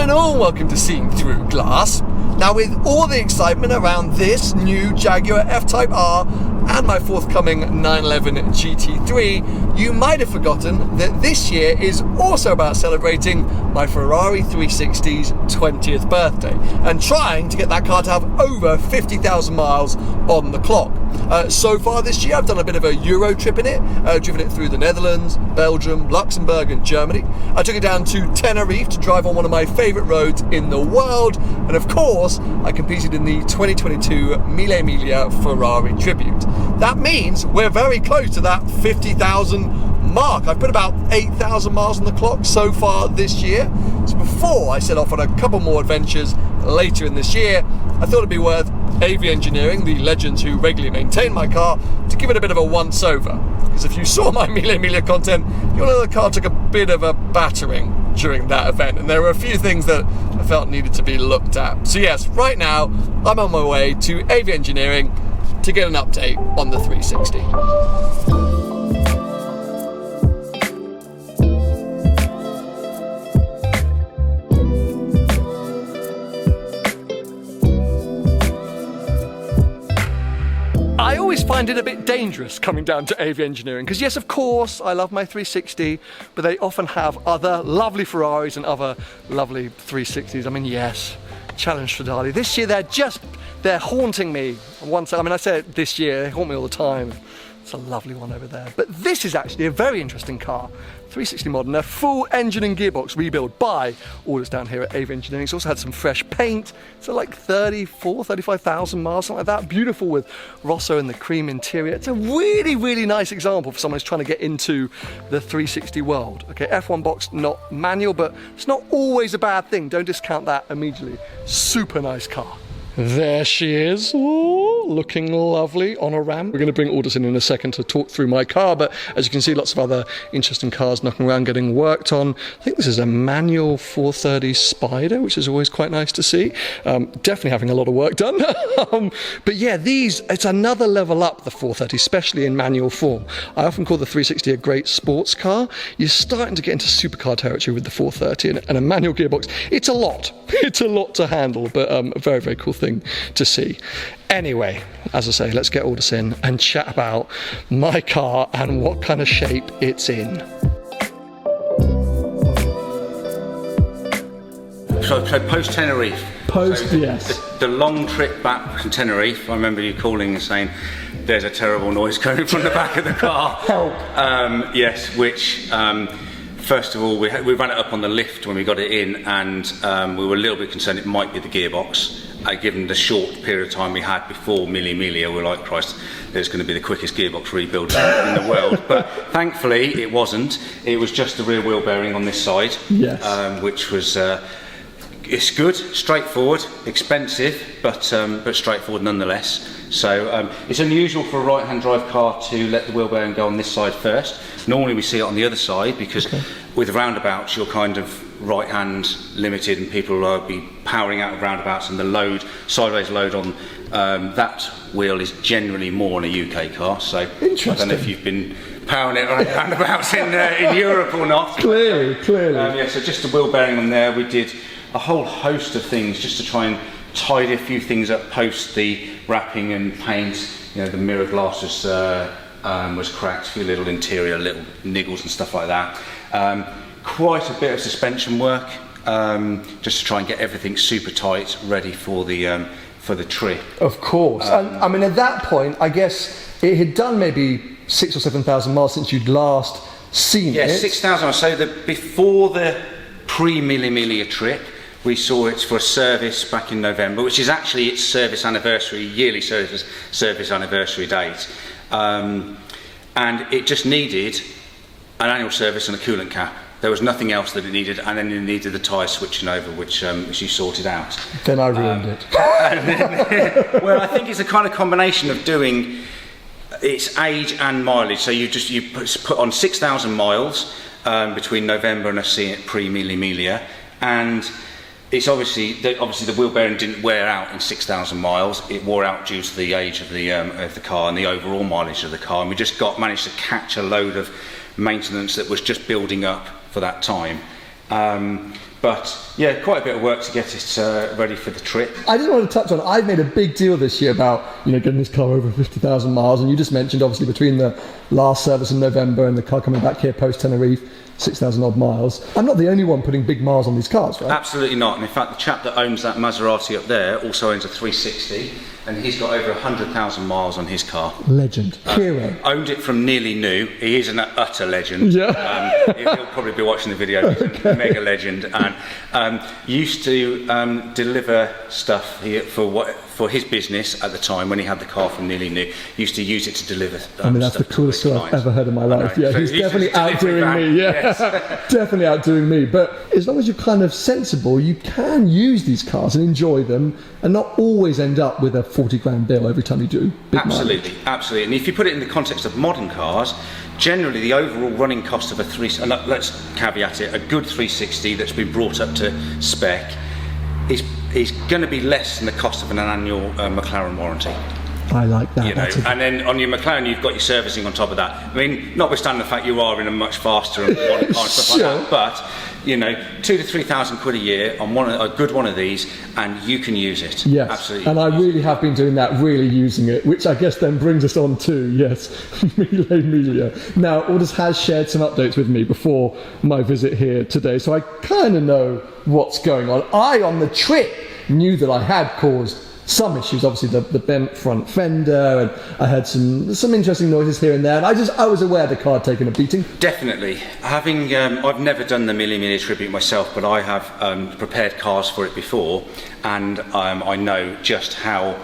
and all, welcome to Seeing Through Glass. Now, with all the excitement around this new Jaguar F-Type R and my forthcoming 911 GT3, you might have forgotten that this year is also about celebrating my Ferrari 360's 20th birthday and trying to get that car to have over 50,000 miles on the clock. So far this year, I've done a bit of a Euro trip in it, driven it through the Netherlands, Belgium, Luxembourg and Germany. I took it down to Tenerife to drive on one of my favourite roads in the world, and of course, I competed in the 2022 Mille Miglia Ferrari Tribute. That means we're very close to that 50,000 mark. I've put about 8,000 miles on the clock so far this year. So before I set off on a couple more adventures later in this year, I thought it'd be worth AV Engineering, the legends who regularly maintain my car, to give it a bit of a once-over. Because if you saw my Mille Miglia content, you'll know the car took a bit of a battering during that event, and there were a few things that I felt needed to be looked at. So yes, right now, I'm on my way to AV Engineering to get an update on the 360. I always find it a bit dangerous coming down to AV Engineering because yes, of course, I love my 360, but they often have other lovely Ferraris and other lovely 360s. I mean, yes, challenge Ferrari. This year they're haunting me. I say it this year, they haunt me all the time. It's a lovely one over there. But this is actually a very interesting car. 360 modern, a full engine and gearbox rebuild by all that's down here at AV Engineering. It's also had some fresh paint. So like 35,000 miles, something like that. Beautiful with Rosso and the cream interior. It's a really, really nice example for someone who's trying to get into the 360 world. Okay, F1 box, not manual, but it's not always a bad thing. Don't discount that immediately. Super nice car. There she is, ooh, looking lovely on a ramp. We're going to bring Aldous in a second to talk through my car, but as you can see, lots of other interesting cars knocking around getting worked on. I think this is a manual 430 Spider, which is always quite nice to see. Definitely having a lot of work done. But yeah, it's another level up, the 430, especially in manual form. I often call the 360 a great sports car. You're starting to get into supercar territory with the 430 and a manual gearbox. It's a lot. It's a lot to handle, but a very, very cool thing to see. Anyway, as I say, let's get Aldous in and chat about my car and what kind of shape it's in. So post Tenerife. Yes. The long trip back from Tenerife, I remember you calling and saying there's a terrible noise coming from the back of the car. Help. Yes, which first of all, we ran it up on the lift when we got it in, and we were a little bit concerned it might be the gearbox. Given the short period of time we had before Mille Miglia, we're like, Christ, there's going to be the quickest gearbox rebuild in the world. But thankfully, it wasn't. It was just the rear wheel bearing on this side, yes. Which was it's good, straightforward, expensive, but straightforward nonetheless. So it's unusual for a right-hand drive car to let the wheel bearing go on this side first. Normally we see it on the other side because with roundabouts you're kind of right-hand limited and people will be powering out of roundabouts, and the sideways load on that wheel is generally more on a UK car. So I don't know if you've been powering it around roundabouts in Europe or not. Clearly. Yeah, so just the wheel bearing on there. We did a whole host of things just to try and tidy a few things up post the wrapping and paint. You know, the mirror glass was cracked, a few little interior little niggles and stuff like that. Quite a bit of suspension work, just to try and get everything super tight, ready for the trip. Of course. I mean, at that point, I guess it had done maybe 6,000 or 7,000 miles since you'd last seen it. Yeah, 6,000. So before the pre-Mille Miglia trip, we saw it for a service back in November, which is actually its service anniversary, yearly service anniversary date. And it just needed an annual service and a coolant cap. There was nothing else that it needed, and then it needed the tyre switching over, which you sorted out. Then I ruined it. Well, I think it's a kind of combination of doing its age and mileage. So you put on 6,000 miles between November and us seeing it pre-Mille Miglia, and it's obviously the wheel bearing didn't wear out in 6,000 miles. It wore out due to the age of the car and the overall mileage of the car, and we just managed to catch a load of maintenance that was just building up for that time. But yeah, quite a bit of work to get it ready for the trip. I just wanted to touch on, I've made a big deal this year about, getting this car over 50,000 miles, and you just mentioned, obviously, between the last service in November and the car coming back here post Tenerife, 6,000 odd miles. I'm not the only one putting big miles on these cars, right? Absolutely not. And in fact, the chap that owns that Maserati up there also owns a 360, and he's got over 100,000 miles on his car. Legend. Hero. Owned it from nearly new. He is an utter legend. Yeah. He'll probably be watching the video. He's a mega legend, and used to deliver stuff here for his business at the time when he had the car from nearly new. Used to use it to deliver. That's the coolest story I've ever heard in my life. Yeah, so he's definitely outdoing me. Yeah, yes. Definitely outdoing me. But as long as you're kind of sensible, you can use these cars and enjoy them, and not always end up with a 40 grand bill every time you do. Absolutely. And if you put it in the context of modern cars, generally the overall running cost of let's caveat it, a good 360 that's been brought up to spec is going to be less than the cost of an annual McLaren warranty. I like that. And then on your McLaren, you've got your servicing on top of that. I mean, notwithstanding the fact you are in a much faster and modern car and stuff like that, but 2,000 to 3,000 quid a year on a good one of these, and you can use it. Yes, absolutely. And I really have been doing that, really using it, which I guess then brings us on to Mille Miglia. Now, Orders has shared some updates with me before my visit here today, so I kind of know what's going on. I, on the trip, knew that I had caused some issues, obviously the bent front fender, and I heard some interesting noises here and there, and I was aware the car had taken a beating. Definitely. I've never done the Mille Miglia tribute myself, but I have prepared cars for it before, and I know just how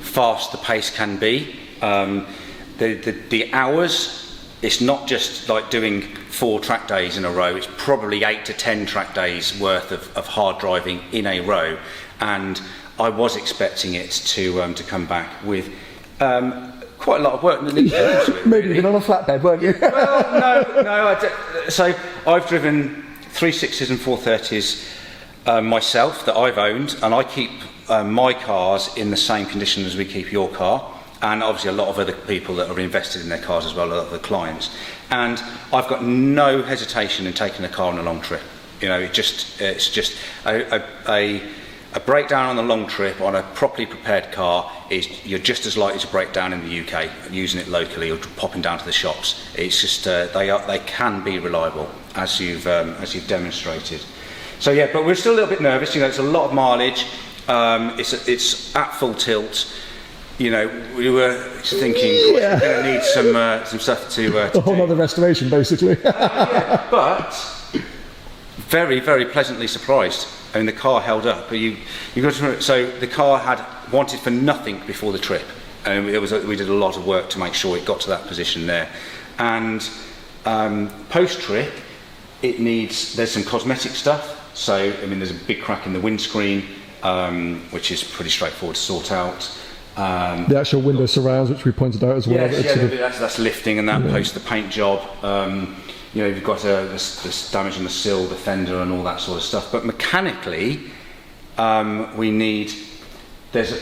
fast the pace can be. The hours, it's not just like doing 4 track days in a row, it's probably 8 to 10 track days worth of hard driving in a row, and I was expecting it to come back with quite a lot of work. Maybe even on a flatbed, weren't you? Well, no. So I've driven 360s and 430s myself that I've owned, and I keep my cars in the same condition as we keep your car, and obviously a lot of other people that are invested in their cars as well, a lot of the clients. And I've got no hesitation in taking a car on a long trip. It's just a breakdown on a long trip on a properly prepared car you're just as likely to break down in the UK using it locally or popping down to the shops. It's just they can be reliable, as you've demonstrated. So yeah, but we're still a little bit nervous. It's a lot of mileage. It's at full tilt. We were thinking we're going to need some stuff to a whole other restoration, basically. But very, very pleasantly surprised. I mean, the car held up. But you got to remember, so the car had wanted for nothing before the trip, and we did a lot of work to make sure it got to that position there. And post trip, there's some cosmetic stuff. So I mean, there's a big crack in the windscreen, which is pretty straightforward to sort out. The actual window surrounds, which we pointed out as well. That's lifting, and that post the paint job. You've got this damage on the sill, the fender, and all that sort of stuff. But mechanically, there's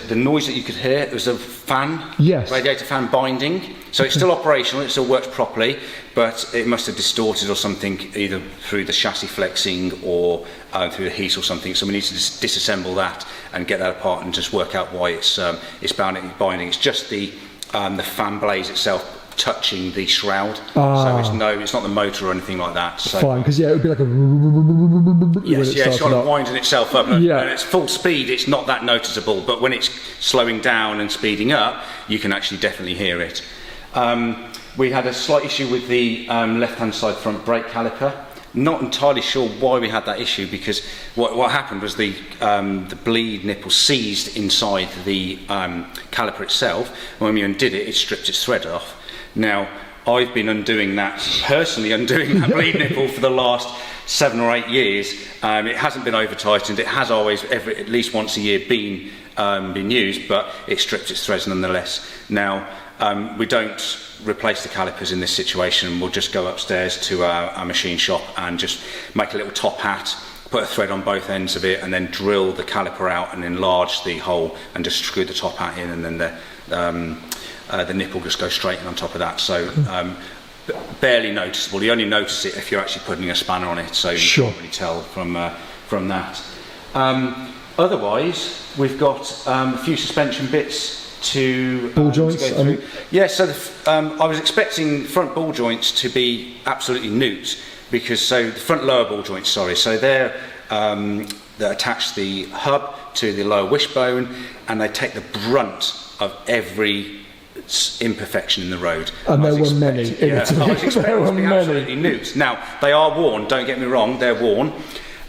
the noise that you could hear. There's a fan, radiator fan binding. So it's still operational, it still works properly, but it must have distorted or something, either through the chassis flexing or through the heat or something. So we need to disassemble that and get that apart and just work out why it's binding. It's just the fan blaze itself touching the shroud, so it's not the motor or anything like that. So fine, because it would be like a it's kind of winding itself up. And it's full speed, it's not that noticeable, but when it's slowing down and speeding up, you can actually definitely hear it. We had a slight issue with the left-hand side front brake caliper. Not entirely sure why we had that issue, because what happened was the bleed nipple seized inside the caliper itself, and when we undid it, it stripped its thread off. Now, I've been undoing that bleed nipple for the last 7 or 8 years. It hasn't been over tightened. It has always, at least once a year, been used, but it stripped its threads nonetheless. Now, we don't replace the calipers in this situation. We'll just go upstairs to our machine shop and just make a little top hat, put a thread on both ends of it, and then drill the caliper out and enlarge the hole and just screw the top hat in, and then the nipple just goes straight in on top of that. So barely noticeable. You only notice it if you're actually putting a spanner on it, so you can't really tell from that. Otherwise, we've got a few suspension bits to ball joints. To go through. Yeah, so I was expecting front ball joints to be absolutely newt, because the front lower ball joints, so they're that attach the hub to the lower wishbone, and they take the brunt of every imperfection in the road. And there were many in Italy. I was expecting to be absolutely newt. Now, they are worn, don't get me wrong, they're worn.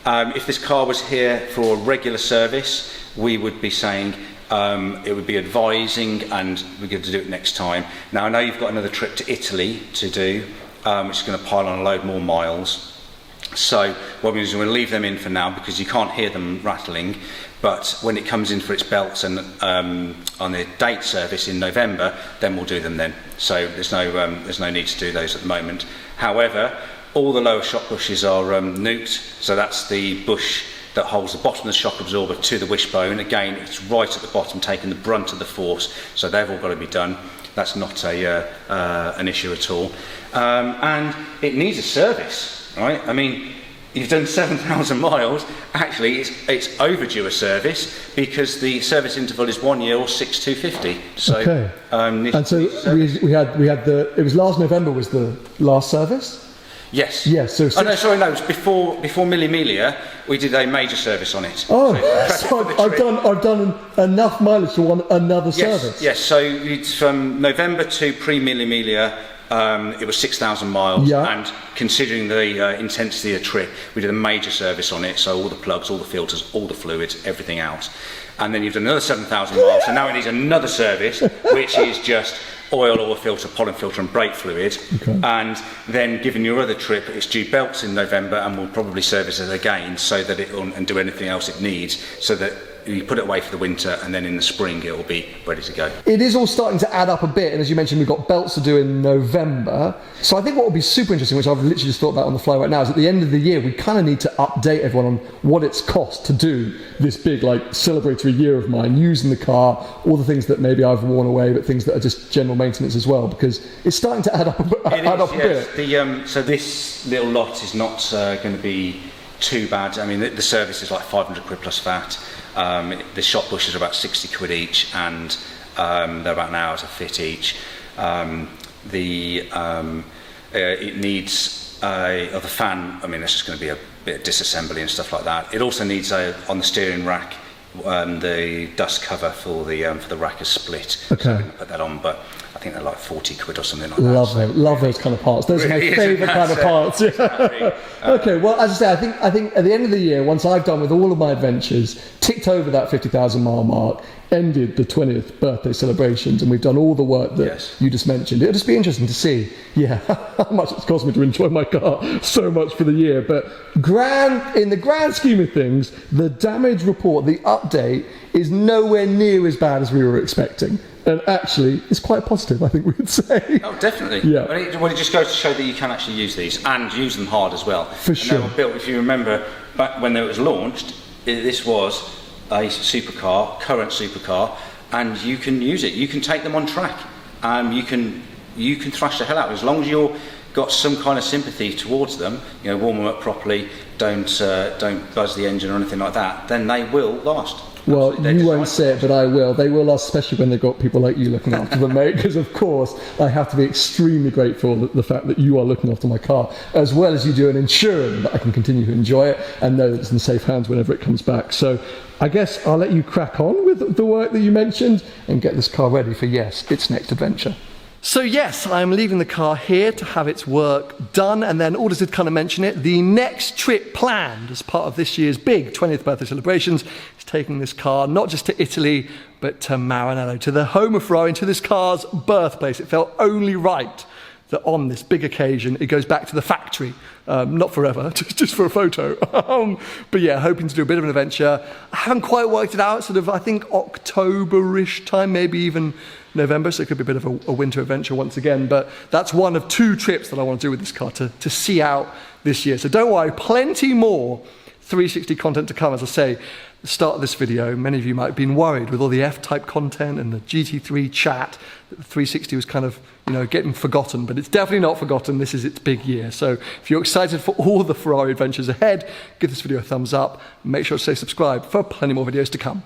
If this car was here for a regular service, we would be saying it would be advising, and we're going to do it next time. Now, I know you've got another trip to Italy to do, which is going to pile on a load more miles. So what we're going to leave them in for now, because you can't hear them rattling. But when it comes in for its belts and on the date service in November, then we'll do them then. So there's no need to do those at the moment. However, all the lower shock bushes are newt, so that's the bush that holds the bottom of the shock absorber to the wishbone. Again, it's right at the bottom, taking the brunt of the force, so they've all got to be done. That's not an issue at all. And it needs a service, right? I mean, you've done 7,000 miles. Actually, it's overdue a service, because the service interval is 1 year or 6,250. So, okay. And so we had it was last November was the last service. Yes. Yes. So it was before Mille Miglia, we did a major service on it. Oh, so I've done enough mileage to want another service. Yes. So it's from November to pre-Mille Miglia. It was 6,000 miles, and considering the intensity of the trip, we did a major service on it, so all the plugs, all the filters, all the fluids, everything out. And then you've done another 7,000 miles, so now it needs another service, which is just oil filter, pollen filter and brake fluid. Okay. And then given your other trip, it's due belts in November, and we'll probably service it again, so that and do anything else it needs, so that you put it away for the winter, and then in the spring it will be ready to go. It is all starting to add up a bit, and as you mentioned, we've got belts to do in November. So I think what will be super interesting, which I've literally just thought about on the fly right now, is at the end of the year we kind of need to update everyone on what it's cost to do this big celebratory year of mine, using the car, all the things that maybe I've worn away, but things that are just general maintenance as well, because it's starting to add up a bit. So this little lot is not going to be too bad. I mean, the service is like 500 quid plus VAT. The shock bushes are about 60 quid each, and they're about an hour to fit each. It needs the fan. I mean, it's just going to be a bit of disassembly and stuff like that. It also needs on the steering rack. The dust cover for the rack is split. Okay. So we can put that on, but I think they're like 40 quid or something like that. Love those kind of parts. Those are my favourite kind of parts. Exactly. Okay, well, as I say, I think at the end of the year, once I've done with all of my adventures, ticked over that 50,000 mile mark, ended the 20th birthday celebrations, and we've done all the work that you just mentioned, it'll just be interesting to see, how much it's cost me to enjoy my car so much for the year. But in the grand scheme of things, the damage report, the update, is nowhere near as bad as we were expecting. And actually, it's quite positive, I think we would say. Oh, definitely. Yeah. Well, it just goes to show that you can actually use these, and use them hard as well. For sure. They were built, if you remember, back when it was launched, this was a supercar, current supercar, and you can use it. You can take them on track. You can thrash the hell out. As long as you've got some kind of sympathy towards them, warm them up properly, don't buzz the engine or anything like that, then they will last. Well, you won't say it, but I will. They will last, especially when they've got people like you looking after them, mate, because, of course, I have to be extremely grateful the fact that you are looking after my car, as well as you do, and ensuring that I can continue to enjoy it and know that it's in safe hands whenever it comes back. So I guess I'll let you crack on with the work that you mentioned and get this car ready for, its next adventure. So yes, I'm leaving the car here to have its work done, and then Orders did kind of mention it, the next trip planned as part of this year's big 20th birthday celebrations is taking this car not just to Italy, but to Maranello, to the home of Ferrari, and to this car's birthplace. It felt only right that on this big occasion it goes back to the factory, not forever, just for a photo. But hoping to do a bit of an adventure. I haven't quite worked it out, I think October-ish time, maybe even November, so it could be a bit of a winter adventure once again, but that's one of 2 trips that I want to do with this car to see out this year. So don't worry, plenty more 360 content to come. As I say, the start of this video, many of you might have been worried with all the F-Type content and the GT3 chat that the 360 was kind of, getting forgotten, but it's definitely not forgotten. This is its big year. So if you're excited for all the Ferrari adventures ahead, give this video a thumbs up. Make sure to stay subscribed for plenty more videos to come.